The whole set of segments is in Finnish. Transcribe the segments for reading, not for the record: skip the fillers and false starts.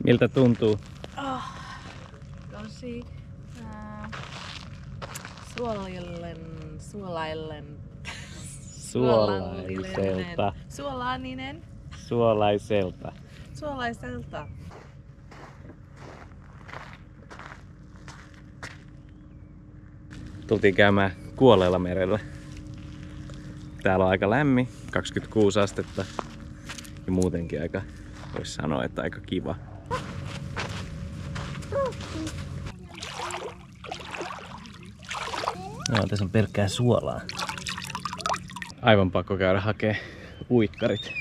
Miltä tuntuu? Tosi suolaiselta. Tultiin käymään Kuolleella merellä. Täällä on aika lämmin, 26 astetta. Ja muutenkin aika, voisi sanoa, että aika kiva. No, tässä on pelkkää suolaa. Aivan pakko käydä hakee uikkarit.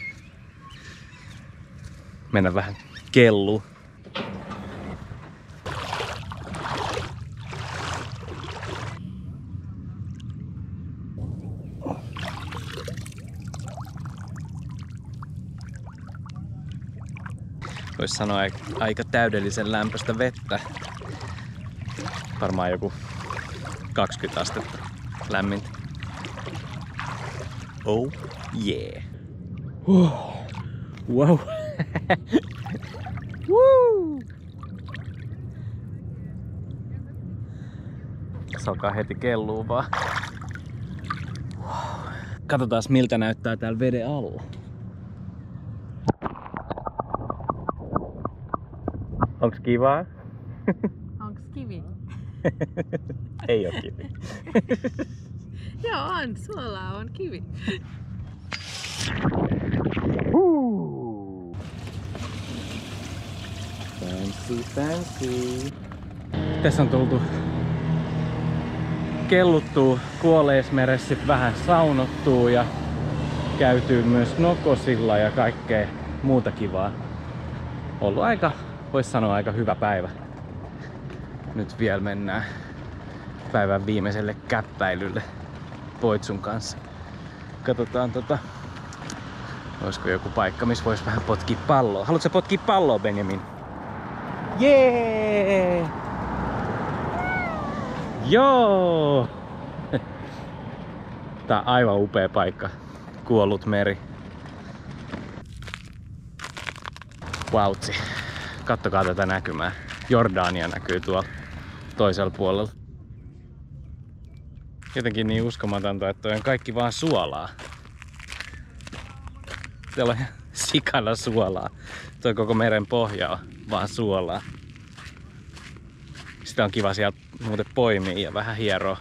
Mennä vähän kelluun. Voisi sanoa aika täydellisen lämpöistä vettä. Varmaan joku 20 astetta lämmintä. Oh yeah. Wow. Woo. Se alkaa heti kelluu vaan. Katsotaan miltä näyttää täällä veden alla. Onks kivaa? Onks kivi? Ei oo kivi. Joo on, suolaa on kivi. Fancy. Tässä on tultu kelluttua Kuolleismeressä, sit vähän saunottua ja käytyy myös Nokosilla ja kaikkea muuta kivaa. Ollut aika, vois sanoa, aika hyvä päivä. Nyt vielä mennään päivän viimeiselle käppäilylle Poitsun kanssa. Katsotaan olisiko joku paikka, missä vois vähän potkia palloa. Haluatko potkia palloa, Benjamin? Jee! Joo! Tää on aivan upea paikka. Kuollut meri. Vautsi. Kattokaa tätä näkymää. Jordania näkyy tuolla toisella puolella. Jotenkin niin uskomatonta, että toi on kaikki vaan suolaa. Siellä on sikana suolaa. Toi koko meren pohja on vaan suolaa. Sitä on kiva sieltä muuten poimia ja vähän hieroa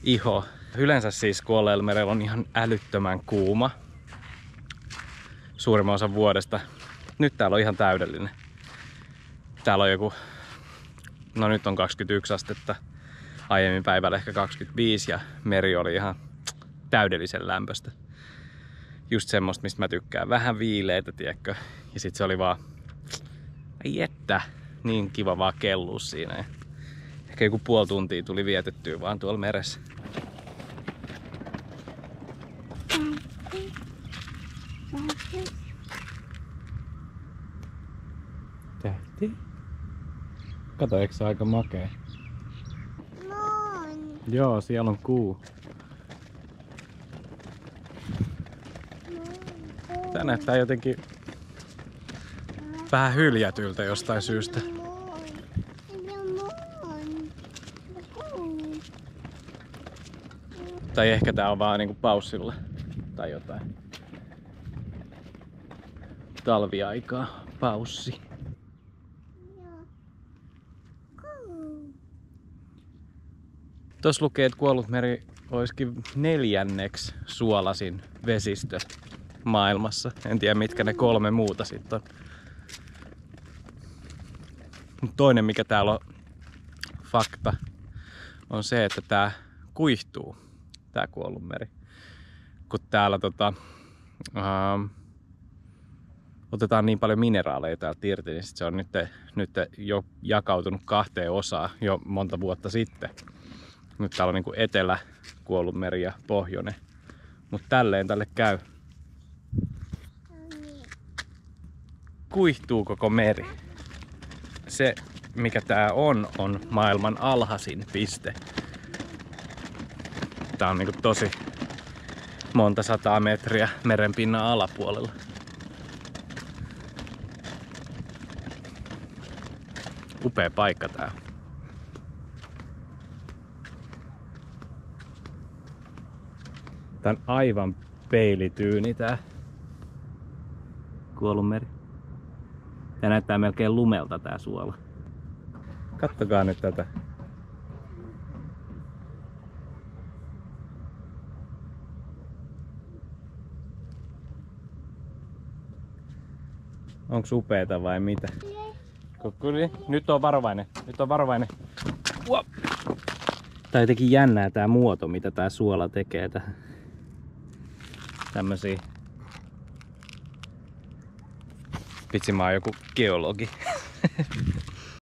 iho. Yleensä siis Kuolleella merellä on ihan älyttömän kuuma suurimman osan vuodesta. Nyt täällä on ihan täydellinen. Täällä on joku, no nyt on 21 astetta. Aiemmin päivällä ehkä 25 ja meri oli ihan täydellisen lämpöistä. Just semmoista, mistä mä tykkään. Vähän viileitä, tiedätkö? Ja sit se oli vaan, ai että, niin kiva vaan kellua siinä. Ja ehkä joku puoli tuntia tuli vietettyä vaan tuolla meressä. Tähti. Kato, eikö se aika makea? Joo, siellä on kuu. Tää näyttää jotenkin vähän hyljätyltä jostain syystä. Tai ehkä tää on vaan niinku paussilla tai jotain. Talviaikaa paussi. Tuossa lukee, että Kuollut meri olisikin 4. suolasin vesistö maailmassa. En tiedä mitkä ne 3 muuta sitten on. Toinen mikä täällä on fakta on se, että tää kuihtuu, tää Kuollut meri. Kun täällä otetaan niin paljon mineraaleja täältä irti, niin sit se on nyt jo jakautunut 2 osaan jo monta vuotta sitten. Nyt täällä on niinku etelä Kuollut meri ja pohjoinen. Mutta tälleen tälle käy. Kuihtuu koko meri. Se mikä tää on maailman alhaisin piste. Tää on niinku tosi monta 100 metriä merenpinnan alapuolella. Upea paikka tää. Tää on aivan peilityyni tää Kuolunmeri. Tää näyttää melkein lumelta tää suola. Kattokaa nyt tätä. Onks upeeta vai mitä? Kukkuli, nyt on varovainen. Nyt on varovainen. Uop. Tää on jotenkin jännää tää muoto, mitä tää suola tekee tähän. Tämmösiä. Vitsi, mä oon joku geologi.